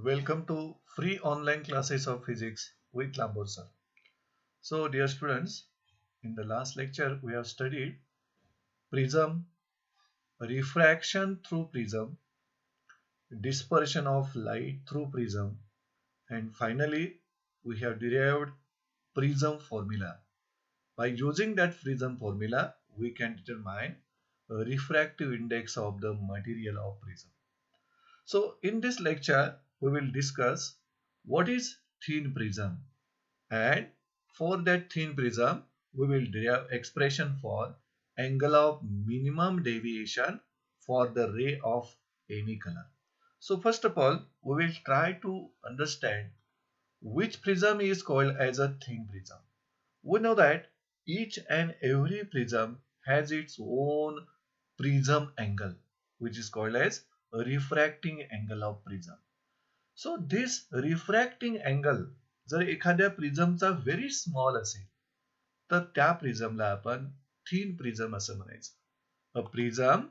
Welcome to free online classes of physics with Lambor sir. So dear students, in the last lecture we have studied prism, refraction through prism, dispersion of light through prism, and finally we have derived prism formula. By using that prism formula, we can determine a refractive index of the material of prism. So in this lecture, we will discuss what is thin prism, and for that thin prism we will derive expression for angle of minimum deviation for the ray of any color. So first of all, we will try to understand which prism is called as a thin prism. We know that each and every prism has its own prism angle, which is called as a refracting angle of prism. So this refracting angle जर एखाद्या प्रिझमचा very small असेल तर त्या प्रिझमला आपण thin prism असं म्हणायचं. A prism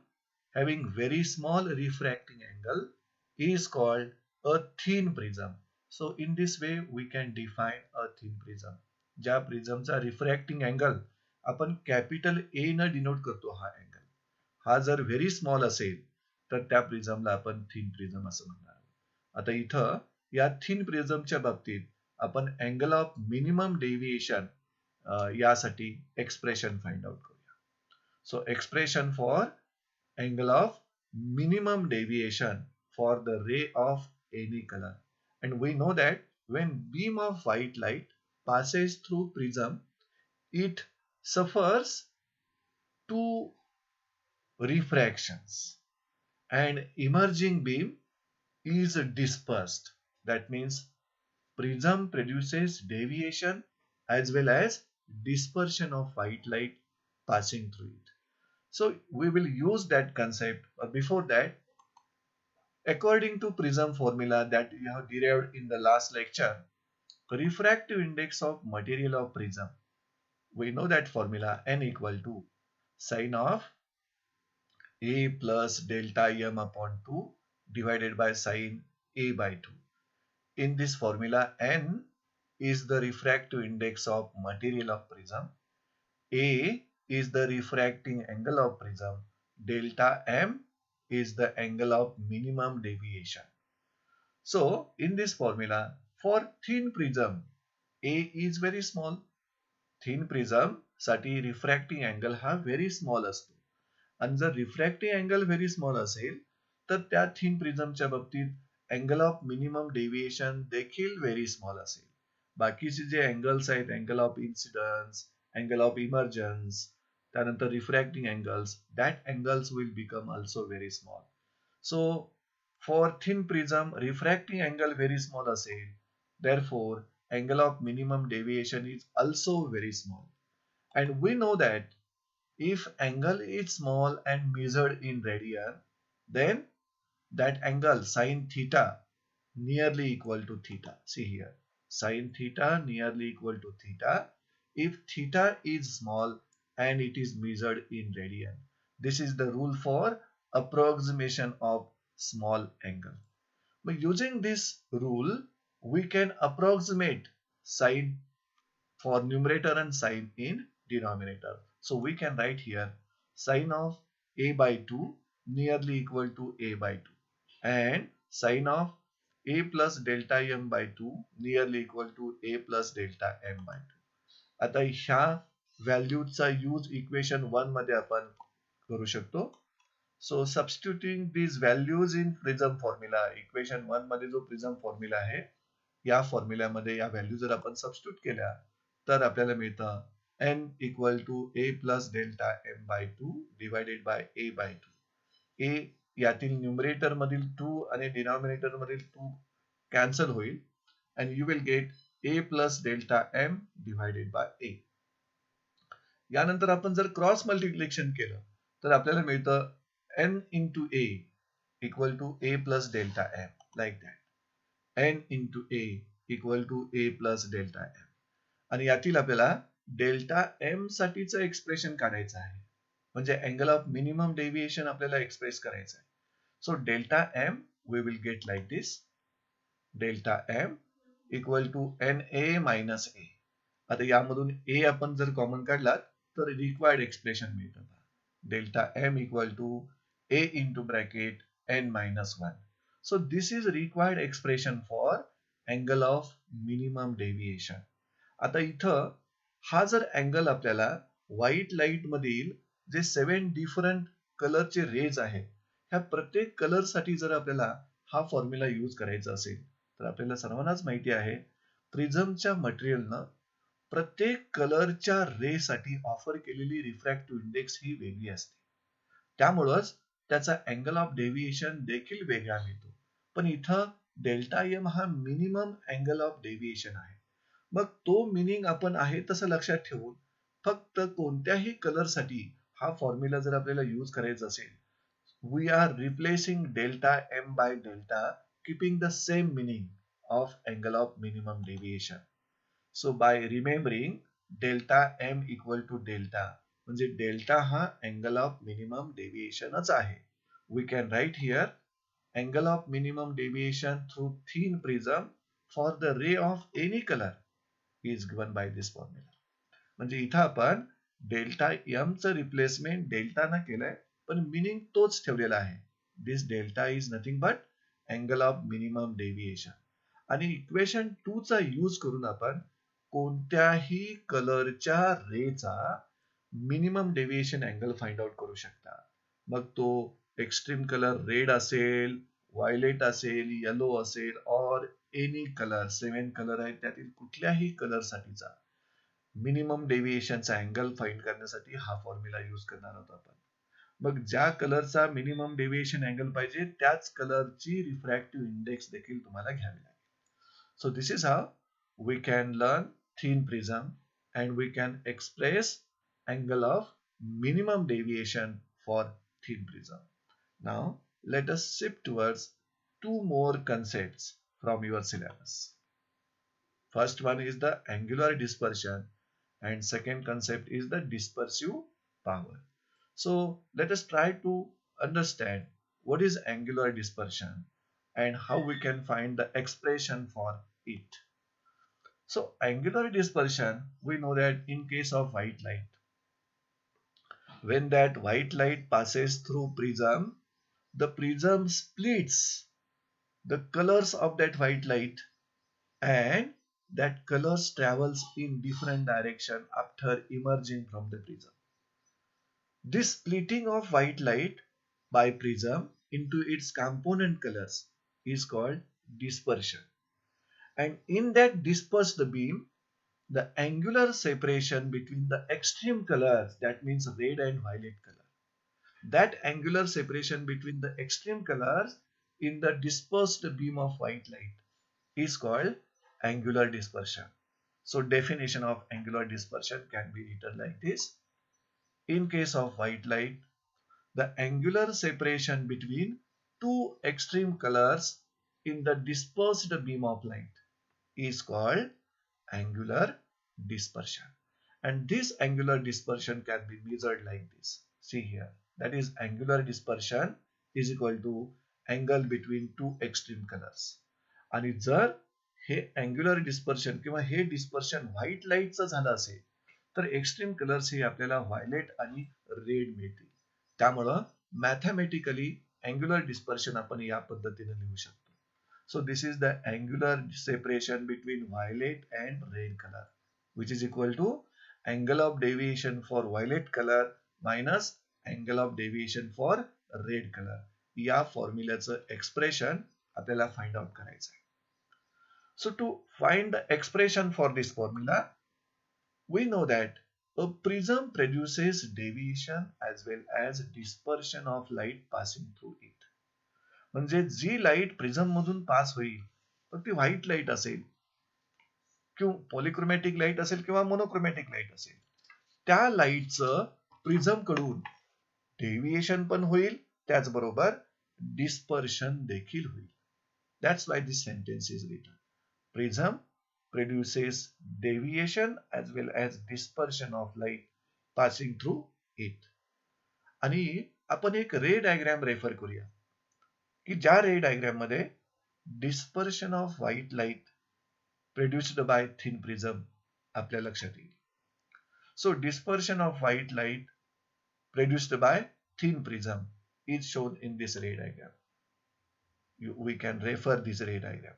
having very small refracting angle is called a thin prism. So in this way we can define a thin prism. ज्या प्रिझमचा refracting angle आपण कॅपिटल ए न डिनोट करतो हा अँगल, हा जर व्हेरी स्मॉल असेल तर त्या प्रिझमला आपण थिन प्रिझम असं म्हणणार. आता इथं या थिन प्रिझमच्या बाबतीत आपण अँगल ऑफ मिनिमम डेव्हिएशन यासाठी एक्सप्रेशन फाइंड आउट करूया. सो expression for angle of minimum deviation for the ray of any color. And we know that when beam of white light passes through prism, it suffers two refractions and emerging beam is dispersed. That means prism produces deviation as well as dispersion of white light passing through it. So we will use that concept. Before that, according to prism formula that we have derived in the last lecture, refractive index of material of prism, we know that formula n equal to sine of a plus delta m upon 2 divided by sine a by 2. In this formula, n is the refractive index of material of prism, a is the refracting angle of prism, delta m is the angle of minimum deviation. So in this formula, for thin prism, a is very small. Thin prism साठी refracting angle हा very small असतो, आणि जर refracting angle very small असेल तर त्या thin प्रिझमच्या बाबतीत अँगल ऑफ मिनिमम डेव्हिएशन देखील व्हेरी स्मॉल असेल. बाकीचे जे अँगल्स आहेत, angle of incidence, angle of emergence, त्यानंतर refracting angles, that angles will become also very small. So for thin prism refracting angle very small असेल, therefore angle of minimum deviation is also very small. And we know that if angle is small and measured in radian, then that angle sine theta nearly equal to theta. See here, sine theta nearly equal to theta if theta is small and it is measured in radian. This is the rule for approximation of small angle. By using this rule, we can approximate sine for numerator and sine in denominator. So we can write here sine of a by 2 nearly equal to a by 2 and sine of a plus delta m by 2 nearly equal to a plus delta m by 2. आता ह्या व्हॅल्यूचा use equation 1 मध्ये आपण करू शकतो. So substituting these values in prism formula, equation 1 मध्ये जो prism formula आहे, या फॉर्म्युल्यामध्ये या व्हॅल्यू जर आपण सबस्टिट्यूट केल्या तर आपल्याला मिळतं n equal to a plus delta m by 2 divided by a by 2. a यातील न्यूमरेटर मधील 2 आणि डिनॉमिनेटर मधील 2 कॅन्सल होईल and you will get a plus delta m divided by a. यानंतर आपण जर क्रॉस मल्टिप्लिकेशन केलं तर आपल्याला मिळतं n into a equal to a plus delta m, like that. n into a equal to a plus delta m. आणि यातील आपल्याला डेल्टा m साठीचं एक्सप्रेशन काढायचं आहे, म्हणजे अँगल ऑफ मिनिमम डेव्हिएशन आपल्याला एक्सप्रेस करायचं आहे. So delta m we will get like this. Delta m equal to n a minus a. आता यामधून ए आपण जर कॉमन काढला तर रिक्वायर्ड एक्सप्रेशन मिळतं. Delta m equal to A into bracket n minus one. So this is required expression for angle of minimum deviation. आता इथं हा जर अँगल आपल्याला व्हाईट लाईट मधील जे 7 डिफरंट कलरचे रेज आहेत, ह्या प्रत्येक कलर साठी जर आपल्याला हा फॉर्म्युला यूज करायचा असेल तर आपल्याला सर्वांनाच माहिती आहे प्रिझमच्या मटेरियलनं प्रत्येक कलरच्या रे साठी ऑफर केलेली रिफ्रॅक्टिव्ह इंडेक्स ही वेगळी असते. त्यामुळंच त्याचा अँगल ऑफ डेव्हिएशन देखील वेगळा मिळतो. पण इथं डेल्टा एम हा मिनिमम अँगल ऑफ डेव्हिएशन आहे. मग तो मिनिंग आपण आहे तसं लक्षात ठेवून फक्त कोणत्याही कलरसाठी हा फॉर्म्युला जर आपल्याला यूज करायचा असेल, we are replacing delta m by delta keeping the same meaning of angle of minimum deviation. So by remembering delta m equal to delta म्हणजे डेल्टा हा अँगल ऑफ मिनिमम डेव्हिएशनच आहे. We can write here angle of minimum deviation through thin prism for the ray of any color is given by this formula. म्हणजे इथं आपण delta M च replacement delta न केलंय पण मिनिंग तोच ठेवलेला आहे. This delta is nothing but angle of minimum deviation. आणि इक्वेशन 2 चा यूज करून आपण कोणत्याही कलरच्या रेचा minimum deviation angle find out करू शकता. मग तो एक्स्ट्रीम कलर रेड असेल, व्हायलेट असेल, येलो असेल और एनी कलर 7 कलर आहेत त्यातील कुठल्याही कलर साठीचा मिनिमम डेव्हिएशनचा अँगल फाइंड करण्यासाठी हा फॉर्म्युला यूज करणार आहोत आपण. मग ज्या कलरचा मिनिमम डेव्हिएशन अँगल पाहिजे त्याच कलरची रिफ्रॅक्टिव्ह इंडेक्स देखील तुम्हाला घ्यावी लागेल. So this is how we can learn thin prism and we can express angle of minimum deviation for thin prism. Now let us shift towards two more concepts from your syllabus. First one is the angular dispersion and second concept is the dispersive power. So let us try to understand what is angular dispersion and how we can find the expression for it. So angular dispersion, we know that in case of white light, when that white light passes through prism, the prism splits the colors of that white light and that colors travels in different direction after emerging from the prism. This splitting of white light by prism into its component colors is called dispersion. And in that dispersed beam, the angular separation between the extreme colors, that means red and violet color, that angular separation between the extreme colors in the dispersed beam of white light is called angular dispersion. So definition of angular dispersion can be written like this. In case of white light, the angular separation between two extreme colors in the dispersed beam of light is called angular dispersion. And this angular dispersion can be measured like this. See here, that is angular dispersion is equal to angle between two extreme colors. आणि जर हे angular dispersion किंवा हे dispersion white लाईटचं झालं असेल तर extreme colours हे आपल्याला violet आणि red मिळतील. त्यामुळं मॅथमॅटिकली अँग्युलर डिस्पर्शन आपण या पद्धतीने लिहू शकतो. So this is the angular separation between violet and red color, which is equal to angle of deviation for violet color minus angle of deviation for red color. या फॉर्म्युल्याचं expression आपल्याला find out करायचं आहे. So to find the expression for this formula, we know that a prism produces deviation as well as dispersion of light passing through it. म्हणजे जी light prism मधून पास होईल तर ती white light असेल किंवा पॉलिक्रोमॅटिक लाईट असेल किंवा मोनोक्रोमॅटिक लाईट असेल, त्या लाईटचं प्रिझम कडून डेव्हिएशन पण होईल त्याचबरोबर डिस्पर्शन देखील होईल. That's why this sentence is written. Prism produces deviation as well as dispersion of light passing through it. आणि आपण एक रे डायग्राम रेफर करूया की ज्या रे डायग्राम मध्ये dispersion of white light produced by thin prism आपल्या लक्षात येईल. So dispersion of white light produced by thin prism is shown in this ray diagram. We can refer this ray diagram.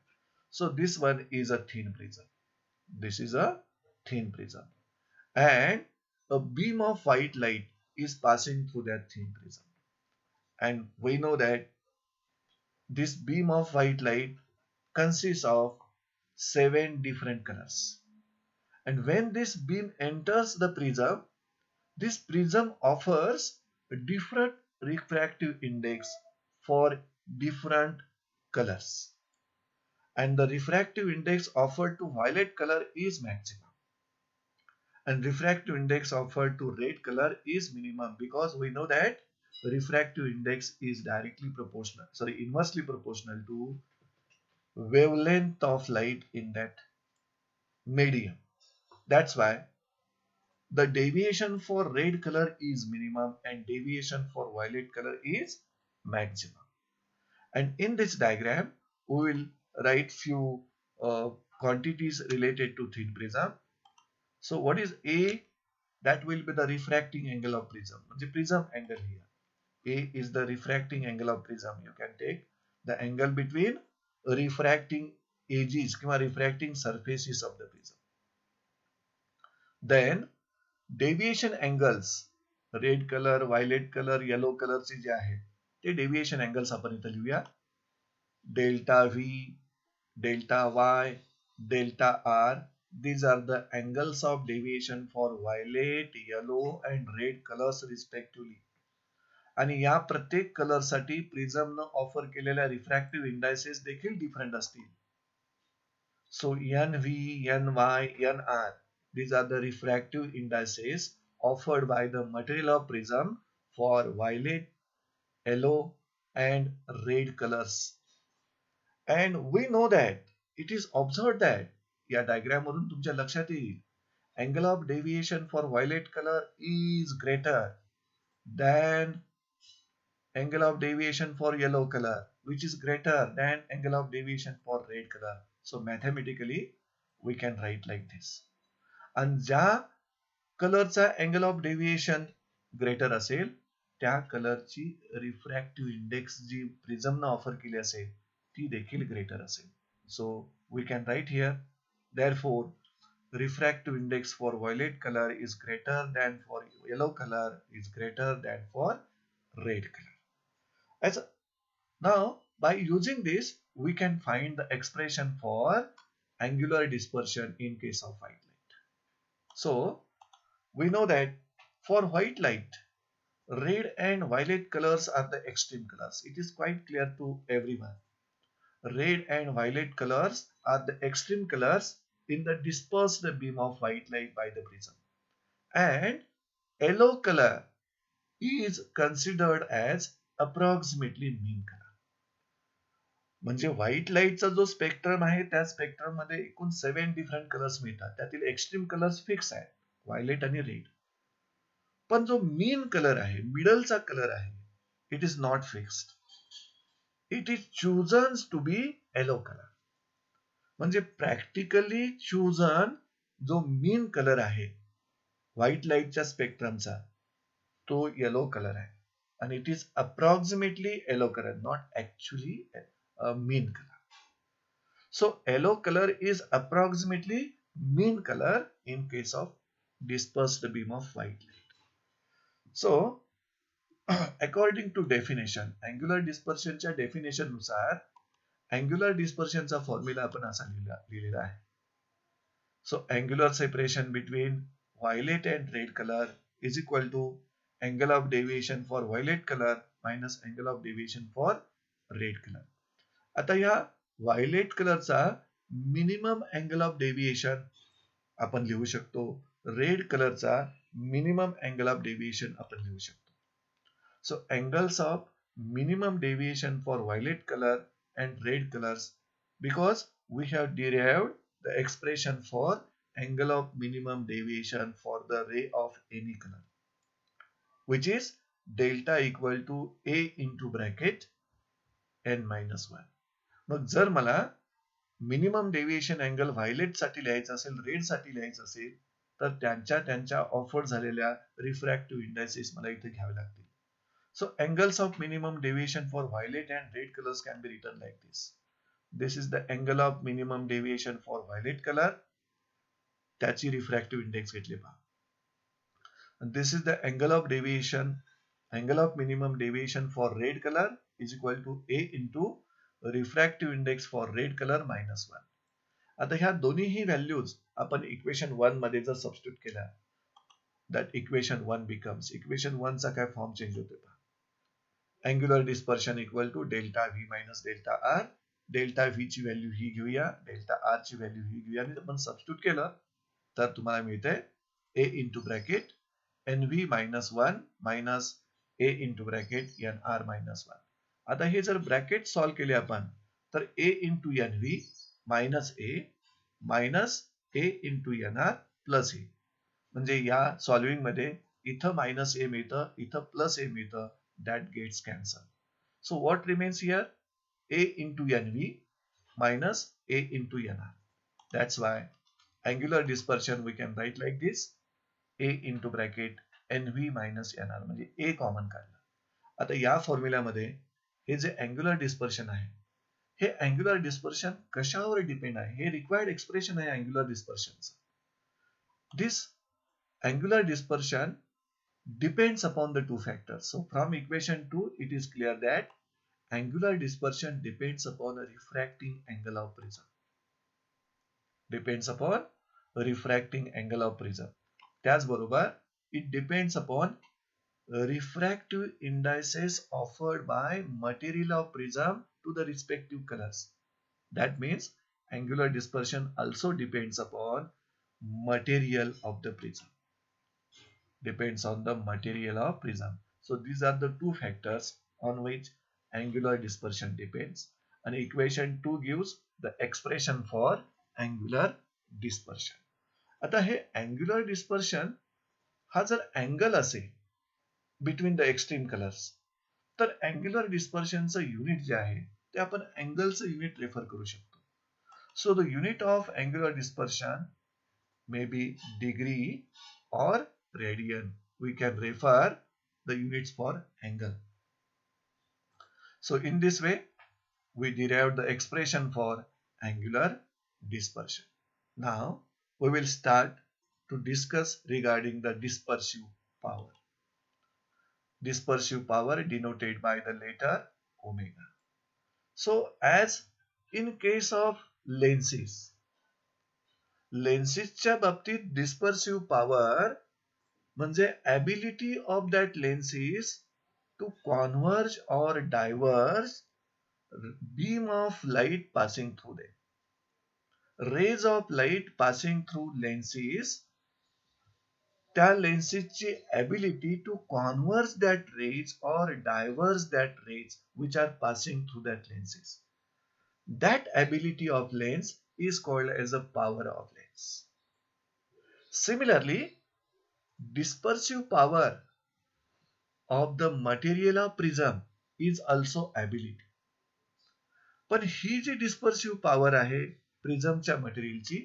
So this one is a thin prism. This is a thin prism. And a beam of white light is passing through that thin prism. And we know that this beam of white light consists of 7 different colors. And when this beam enters the prism, this prism offers a different refractive index for different colors. And the refractive index offered to violet color is maximum. And refractive index offered to red color is minimum, because we know that refractive index is inversely proportional to wavelength of light in that medium. That's why the deviation for red color is minimum and deviation for violet color is maximum. And in this diagram, we will write few quantities related to thin prism. So what is A? That will be the refracting angle of prism. The prism angle here. A is the refracting angle of prism. You can take the angle between refracting edges or refracting surfaces of the prism. Then deviation angles, red colour, violet colour, yellow कलरचे जे आहेत ते deviation angles आपण इथे लिहूया. Delta V, delta y, delta R, these are the angles of deviation for violet, yellow and red colors respectively. आणि या प्रत्येक colour साठी प्रिझमनं ऑफर केलेल्या रिफ्रॅक्टिव्ह इंडायसेस देखील डिफरंट असतील. So NV, NY, NR, these are the refractive indices offered by the material of prism for violet, yellow and red colors. And we know that it is observed that या diagram मधून तुमच्या लक्षात येईल angle of deviation for violet color is greater than angle of deviation for yellow color, which is greater than angle of deviation for red color. So mathematically we can write like this. आणि ज्या कलरचा angle of deviation greater असेल त्या कलरची refractive index जी प्रिझमनं offer केली असेल ती देखील ग्रेटर असेल. So we can write here therefore refractive index for violet color is greater than for yellow color is greater than for red color. As now by using this we can find the expression for angular dispersion in case of white light. So we know that for white light, red and violet colors are the extreme colors. It is quite clear to everyone. Red and violet colors are the extreme colors in the dispersed beam of white light by the prism. And yellow color is considered as approximately mean color. म्हणजे white लाईटचा जो spectrum आहे त्या spectrum मध्ये एकूण 7 different colours मिळतात. त्यातील extreme colours fix आहेत, व्हायलेट आणि रेड. पण जो मीन कलर आहे, मिडलचा कलर आहे, it is not fixed. It is chosen to be yellow colour. म्हणजे प्रॅक्टिकली चूजन जो मीन कलर आहे व्हाईट लाईटच्या स्पेक्ट्रमचा तो येलो कलर आहे. आणि it is approximately yellow colour, not actually mean color. So yellow color is approximately mean color in case of dispersed beam of white light. So according to definition, angular dispersion च्या definition नुसार angular dispersion चा formula आपण असा लिहिलेला आहे. So angular separation between violet and red color is equal to angle of deviation for violet color minus angle of deviation for red color. आता या violet कलरचा मिनिमम अँगल ऑफ डेव्हिएशन आपण लिहू शकतो, रेड कलरचा मिनिमम अँगल ऑफ डेव्हिएशन आपण लिहू शकतो. So angles of minimum deviation for violet colour and red colours, because we have derived the expression for angle of minimum deviation for the ray of any colour, which is delta equal to a into bracket n minus 1. मग जर मला minimum deviation angle violet साठी लिहायचा असेल, red साठी लिहायचं असेल, तर त्यांच्या त्यांच्या ऑफर झालेल्या रिफ्रॅक्टिव्ह इंडायसेस मला इथे घ्यावे लागतील. So angles of minimum deviation for violet and red colors can be written like this. This is the angle of minimum deviation for violet color. त्याची रिफ्रॅक्टिव्ह इंडेक्स घेतली पहा. And this is the angle of minimum deviation for red color is equal to A into refractive index for red color -1. आता ह्या दोन्हीही values आपण equation 1 मध्ये जर substitute केल्या, that equation 1 becomes, इक्वेशन 1 चा काय फॉर्म चेंज होते पहा. Angular dispersion equal to delta V minus delta R. Delta v ची व्हॅल्यू ही घेऊया, डेल्टा आर ची व्हॅल्यू ही घेऊया आणि आपण सबस्टिट्यूट केलं तर तुम्हाला मिळते a into bracket n v minus one minus a into bracket n r minus one. आता हे जर ब्रॅकेट सॉल्व्ह केले आपण तर a into n v minus a minus a into n r plus a. म्हणजे या सॉल्विंग मध्ये इथं मायनस ए मिळतं, इथं प्लस ए मिळतं. That gets cancelled. So what remains here? A into NV minus A into NR. That's why angular dispersion we can write like this. A into bracket NV minus NR म्हणजे A common काढला. आता या फॉर्म्युल्यामध्ये हे जे angular dispersion आहे, हे angular dispersion कशावर depend आहे? हे required expression आहे angular डिस्पर्शनचं. This angular dispersion depends upon the two factors. So from equation 2 it is clear that angular dispersion depends upon a refracting angle of prism. Depends upon a refracting angle of prism. त्याचबरोबर it depends upon refractive indices offered by material of prism to the respective colors. That means angular dispersion also depends upon material of the prism. Depends on the material of prism. So these are the two factors on which angular dispersion depends. And equation 2 gives the expression for angular dispersion. आता हे angular dispersion हा जर angle असेल between the extreme colors, तर angular dispersion चं unit जे आहे ते आपण अँगलचं unit refer करू शकतो. So the unit of angular dispersion may be degree or radian. We can refer the units for angle. So in this way we derived the expression for angular dispersion. Now we will start to discuss regarding the dispersive power. Dispersive power denoted by the letter omega. So as in case of lenses, लेन्सेसच्या बाबतीत डिस्पर्सिव्ह power म्हणजे ability of that lenses to converge or diverge beam of light passing through them. Rays of light passing through lenses, त्या lenses ability to converge that rays or diverge that rays which are passing through that lenses. That ability of lens is called as a power of lens. Similarly, dispersive power of the material of prism is also ability. पण ही जी डिस्पर्सिव्ह power आहे प्रिझमच्या मटेरियलची,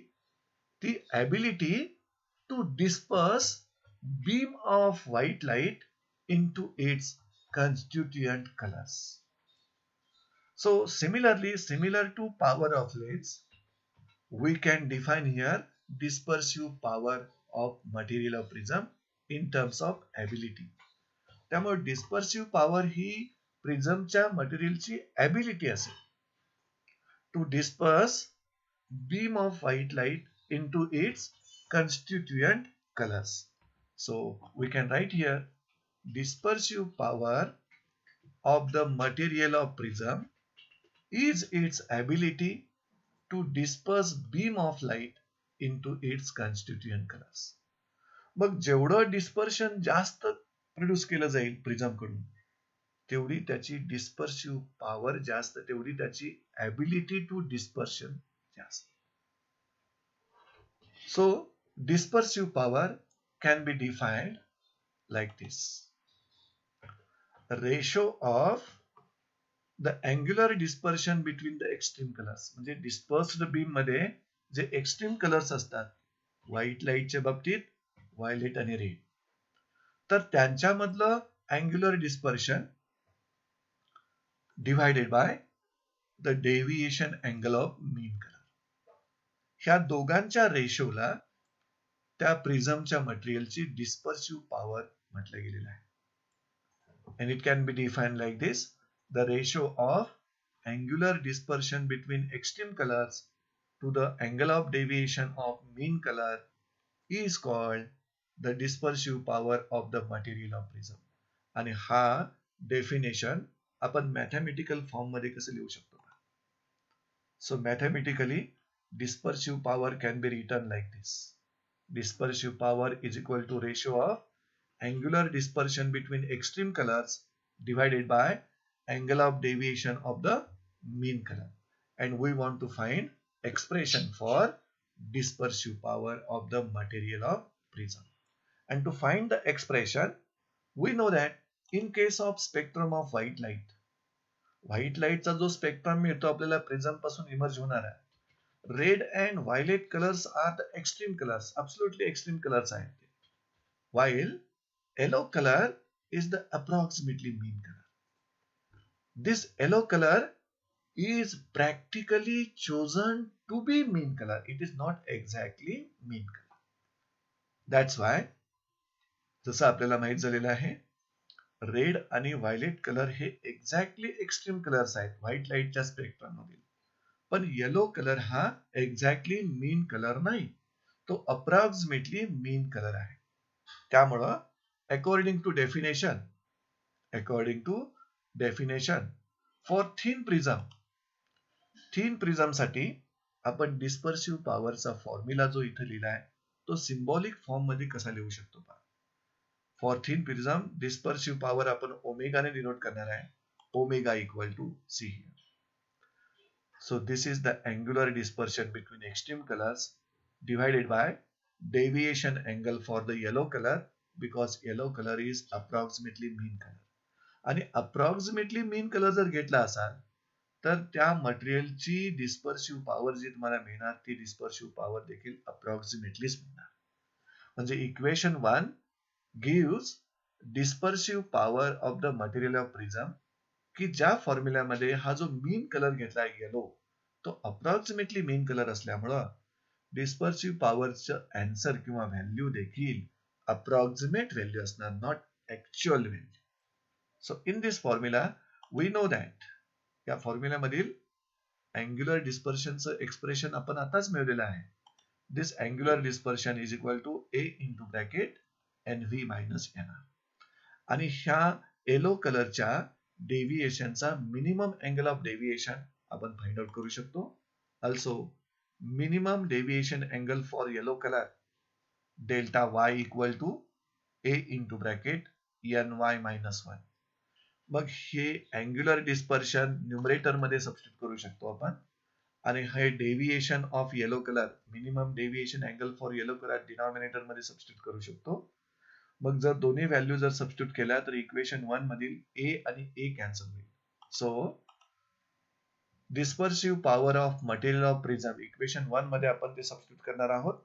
ती ability to disperse beam of white light into its constituent colors. So similarly, similar to power of lens, we can define here dispersive power of material of prism in terms of ability. त्यामुळे डिस्पर्सिव्ह power ही प्रिझमच्या मटेरियलची ability असेल to disperse beam of white light into its constituent colors. So we can write here dispersive power of the material of prism is its ability to disperse beam of light into its constituent colors. मग जेवढं dispersion जास्त produce केलं जाईल prism कडून, तेवढी त्याची डिस्पर्सिव्ह power जास्त, तेवढी त्याची ability to dispersion जास्त. So dispersive power can be defined like this: ratio of the angular dispersion between the extreme colours, म्हणजे डिस्पर्स्ड बीम मध्ये जे एक्स्ट्रीम कलर्स असतात, व्हाईट लाईटच्या बाबतीत व्हायलेट आणि रेड, तर त्यांच्यामधलं angular dispersion divided by the deviation angle of mean colour, ह्या दोघांच्या रेशोला त्या प्रिझमच्या मटेरियलची डिस्पर्सिव्ह पॉवर म्हटलं गेलेलं आहे. And it can be defined like this: the ratio of angular dispersion between extreme colors to the angle of deviation of mean color is called the dispersive power of the material of prism. आणि हा definition आपण mathematical form मध्ये कसं लिहू शकतो? So mathematically, dispersive power can be written like this: dispersive power is equal to ratio of angular dispersion between extreme colors divided by angle of deviation of the mean color. And we want to find expression for dispersive power of the material of prism. And to find the expression, we know that in case of spectrum of white light, white लाईटचा जो spectrum मिळतो आपल्याला prism पासून emerge होणारा, red and violet colours are the extreme colours, absolutely extreme colours आहेत ते. while yellow color is the approximately mean color. This yellow color is practically chosen to be mean color. It is not exactly mean color. That's why, जसं आपल्याला माहित झालेलं आहे, red आणि violet colour हे exactly extreme colours आहेत white लाईटच्या spectrum मधील, पण yellow colour हा एक्झॅक्टली मीन कलर नाही, तो अप्रॉक्सिमेटली मीन कलर आहे. त्यामुळं according to definition for thin prism साठी आपण डिस्पर्सिव्ह पॉवरचा फॉर्म्युला जो इथे लिहिलाय तो सिंबॉलिक फॉर्म मध्ये कसा लिहू शकतो? For thin prism dispersive power आपण ओमेगाने डिनोट करणार आहे, omega equal to C. So this is the angular dispersion between extreme colors divided by deviation angle for the yellow color, because yellow color is approximately mean color. आणि approximately mean color जर घेतला असाल तर त्या मटेरियलची dispersive power जी तुम्हाला मिळणार ती डिस्पर्सिव्ह पॉवर देखील अप्रॉक्सिमेटलीच मिळणार. म्हणजे equation 1 gives dispersive power of the material of prism, की ज्या फॉर्म्युल्यामध्ये हा जो मीन कलर घेतला येलो तो अप्रॉक्सिमेटली मीन कलर असल्यामुळं डिस्पर्सिव्ह पॉवरचं आन्सर किंवा व्हॅल्यू देखील अप्रॉक्सिमेट व्हॅल्यू असणार, not actual value. So in this formula we know that, या फॉर्म्युल्यामधील अँग्युलर डिस्पर्शनचं एक्सप्रेशन आपण आताच मिळवलेलं आहे. This angular dispersion is equal to A into bracket NV minus NR. आणि ह्या येलो कलरच्या डेव्हिएशनचा मिनिमम अँगल ऑफ डेव्हिएशन आपण फाइंड आउट करू शकतो. Also minimum deviation angle for yellow colour delta y equal to A into bracket NY minus 1. मग हे angular dispersion numerator मध्ये सबस्टिट्यूट करू शकतो आपण, आणि हे deviation of yellow colour, minimum deviation angle for yellow colour denominator मध्ये substitute करू शकतो. मग जर दोन्ही व्हॅल्यू जर सबस्टिट्यूट केल्या तर इक्वेशन 1 मधील ए आणि ए कॅन्सल होईल. So dispersive power of material of prism, equation 1 मध्ये आपण ते सबस्टिट्यूट करणार आहोत.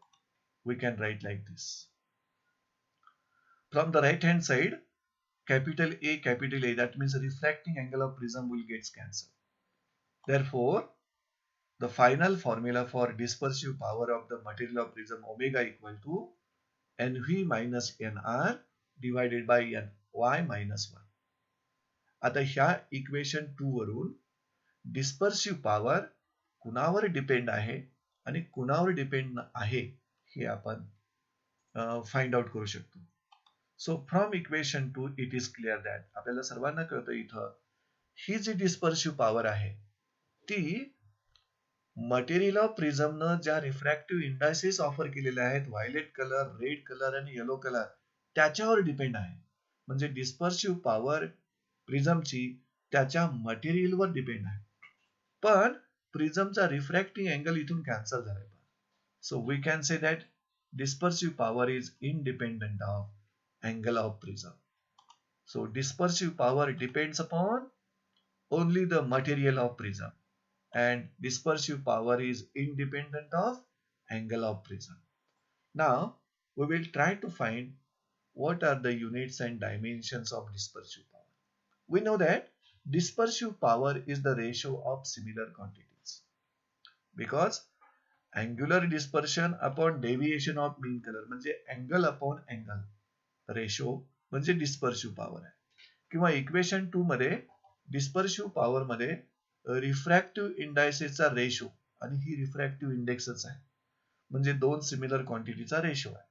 We can write like this. From the right hand side, capital A, that means refracting angle of prism will get cancelled. Therefore, the final formula for dispersive power of the material of prism omega equal to NV minus NR divided by NY minus 1. आता ह्या equation 2 वरून डिस्पर्सिव्ह power कुणावर depend आहे आणि कुणावर depend आहे हे आपण find out करू शकतो. So from equation 2 it is clear that, आपल्याला सर्वांना कळतं इथं ही जी डिस्पर्सिव्ह पॉवर आहे ती मटेरियल ऑफ प्रिझम न ज्या रिफ्रॅक्टिव्ह इंडायसेस ऑफर केलेल्या आहेत, व्हायलेट कलर, रेड कलर आणि येलो कलर, त्याच्यावर डिपेंड आहे. म्हणजे डिस्पर्सिव्ह पॉवर प्रिझमची त्याच्या मटेरियलवर डिपेंड आहे, पण प्रिझमचा रिफ्रॅक्टिंग अँगल इथून कॅन्सल झालाय. So we can say that dispersive power is independent of angle of prism. So dispersive power depends upon only the material of prism, and dispersive power is independent of angle of prism. Now we will try to find what are the units and dimensions of dispersive power. We know that dispersive power is the ratio of similar quantities, because angular dispersion upon deviation of mean color म्हणजे angle upon angle ratio म्हणजे डिस्पर्सिव्ह power आहे. किंवा equation 2 मध्ये डिस्पर्सिव्ह power मध्ये refractive इंडायसेसचा ratio, आणि ही refractive इंडेक्सच आहे, म्हणजे दोन सिमिलर क्वांटिटीचा रेशो आहे.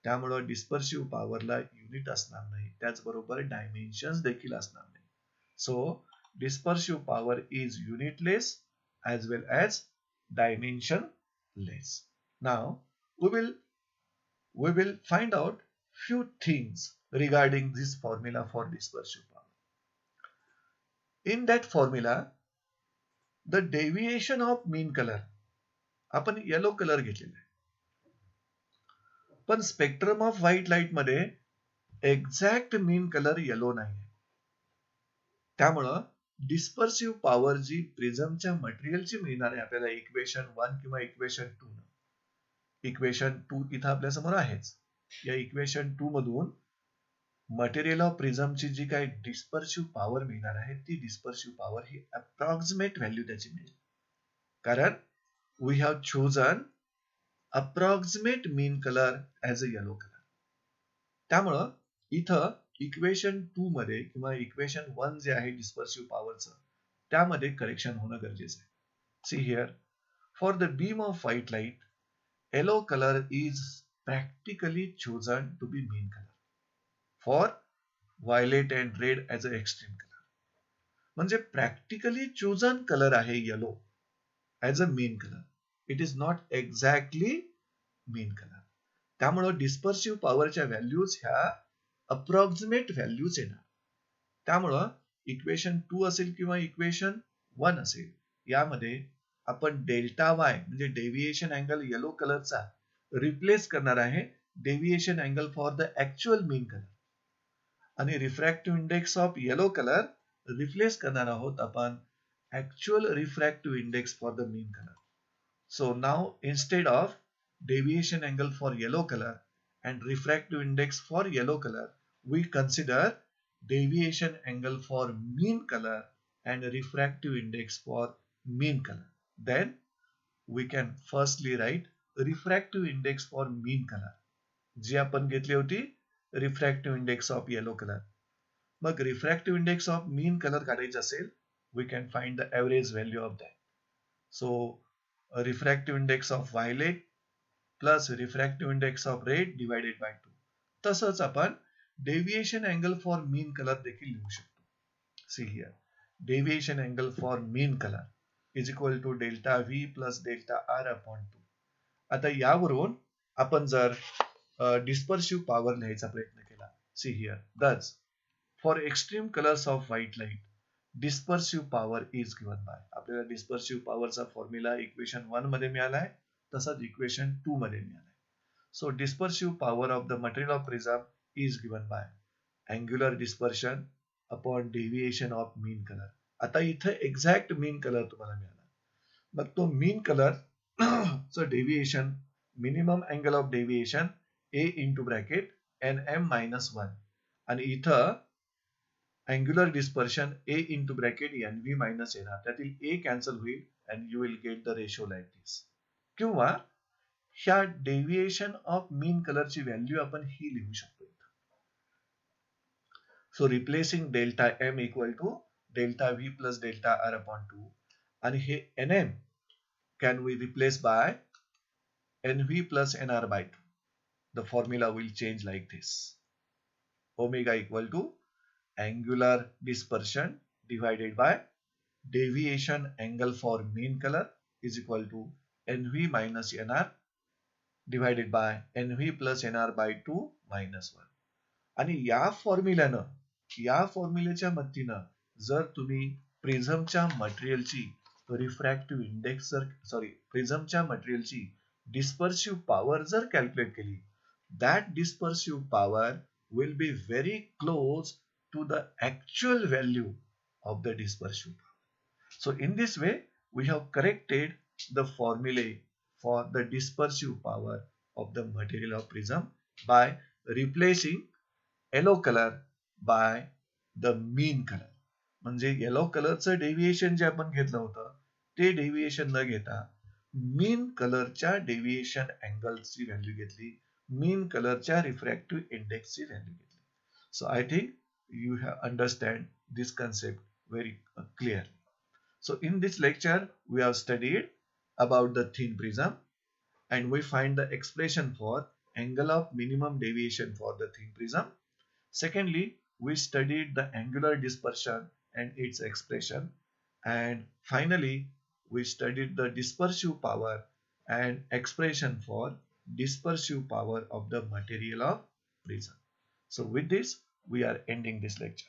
त्यामुळे डिस्पर्सिव्ह पॉवरला युनिट असणार नाही, त्याचबरोबर डायमेन्शन्स देखील असणार नाही. So dispersive power is unitless as well as dimensionless. Now we will find out few things regarding this formula for dispersive power. In that formula, the deviation of mean color आपण yellow colour घेतलेला आहे, पण spectrum of white light मध्ये exact mean colour yellow नाही आहे. त्यामुळं डिस्पर्सिव्ह power जी प्रिझमच्या मटेरियलची मिळणार आहे आपल्याला इक्वेशन 1 किंवा इक्वेशन 2, इक्वेशन 2 इथं आपल्या समोर आहेच. या इक्वेशन 2 मधून मटेरियल ऑफ प्रिझमची जी काही डिस्पर्सिव्ह पॉवर मिळणार आहे ती डिस्पर्सिव्ह पॉवर ही अप्रॉक्सिमेट व्हॅल्यू त्याची मिळेल, कारण we have chosen approximate mean colour as a yellow colour. त्यामुळं इथं इक्वेशन 2 मध्ये किंवा इक्वेशन 1 जे आहे डिस्पर्सिव्ह पॉवरचं, त्यामध्ये करेक्शन होणं गरजेचं आहे. See here, for the beam of white light yellow colour is practically chosen to be mean color for violet and red as a extreme color. म्हणजे प्रॅक्टिकली चोजन कलर आहे yellow as a mean colour. It is not exactly mean colour. त्यामुळे डिस्पर्सिव्ह पॉवरच्या values ह्या approximate values येणार. त्यामुळं equation 2 असेल किंवा equation 1 असेल, यामध्ये आपण डेल्टा वाय म्हणजे डेव्हिएशन अँगल येलो कलरचा रिप्लेस करणार आहे deviation angle for the actual mean colour, आणि refractive index of yellow colour replace करणार आहोत आपण actual refractive index for the mean colour. So now instead of deviation angle for yellow color and refractive index for yellow color, we consider deviation angle for mean color and refractive index for mean color. Then we can firstly write refractive index for mean color, जी आपण घेतली होती refractive index of yellow color. Mug refractive index of mean color काढायचं असेल, we can find the average value of that. So refractive index of violet plus refractive index of red divided by 2. तसंच आपण deviation angle for mean colour देखील लिहू शकतो. See here, deviation angle for mean colour is equal to delta V plus delta are upon 2. आता यावरून आपण जर डिस्पर्सिव्ह power लिहायचा प्रयत्न केला, see here, thus for extreme colours of white light dispersive power is given by, आपल्याला dispersive पॉवरचा formula equation 1 मध्ये मिळालाय, तसाच इक्वेशन 2 मध्ये मिळालाय. So dispersive power of the material of prism is given by angular dispersion upon deviation of mean colour. आता इथं exact mean colour तुम्हाला मिळाला, मग तो मीन कलर च deviation, minimum angle of deviation a into bracket n m minus 1, आणि इथं angular dispersion a into bracket n v minus n r, त्यातील ए कॅन्सल होईल and you will get the ratio like this. किंवा ह्या deviation of mean कलरची value आपण ही लिहू शकतो. So replacing delta m equal to delta V plus delta are upon 2, आणि हे n m can we replace by n v plus n r by 2. The formula will change like this. Omega equal to angular dispersion divided by deviation angle for mean color is equal to NV minus NR divided by NV plus NR by 2 minus 1. आणि या फॉर्म्युल्याच्या मदतीनं जर तुम्ही प्रिझमच्या मटेरियलची refractive index प्रिझमच्या मटेरियलची dispersive power जर calculate केली, that dispersive power will be very close to the actual value of the dispersive power. So in this way, we have corrected the formulae for the dispersive power of the material of prism by replacing yellow color by the mean color. म्हणजे yellow कलरचं deviation जे आपण घेतलं होतं ते deviation न घेता mean कलरच्या deviation अँगलची value घेतली, मीन कलरच्या रिफ्रॅक्टिव्ह इंडेक्सची व्हॅल्यू घेतली. So I think you have understand this concept very clearly. So in this lecture we have studied about the thin prism and we find the expression for angle of minimum deviation for the thin prism. Secondly, we studied the angular dispersion and its expression. And finally, we studied the dispersive power and expression for dispersive power of the material of prism. So with this, we are ending this lecture.